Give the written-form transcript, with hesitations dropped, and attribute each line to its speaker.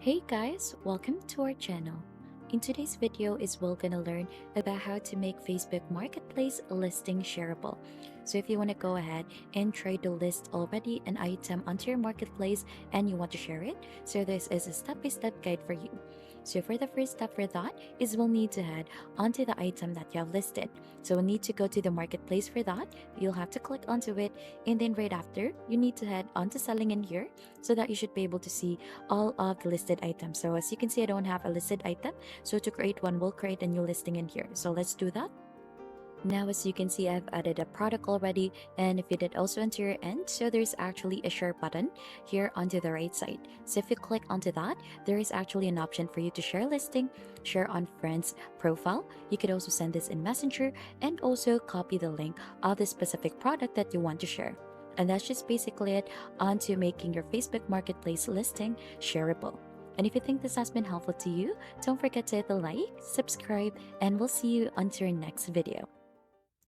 Speaker 1: Hey guys, welcome to our channel. In today's video is we're gonna learn about how to make Facebook Marketplace listing shareable. So if you want to go ahead and try to list already an item onto your marketplace and you want to share it, so this is a step-by-step guide for you. So for the first step for that is we'll need to head onto the item that you have listed. So we'll need to go to the marketplace for that. You'll have to click onto it, and then right after you need to head onto selling in here so that you should be able to see all of the listed items. So as you can see, I don't have a listed item. So to create one, we'll create a new listing in here. So let's do that. Now, as you can see, I've added a product already. And if you did also enter your end, so there's actually a share button here onto the right side. So if you click onto that, there is actually an option for you to share listing, share on friends profile. You could also send this in Messenger and also copy the link of the specific product that you want to share. And that's just basically it onto making your Facebook Marketplace listing shareable. And if you think this has been helpful to you, don't forget to hit the like, subscribe, and we'll see you until our next video.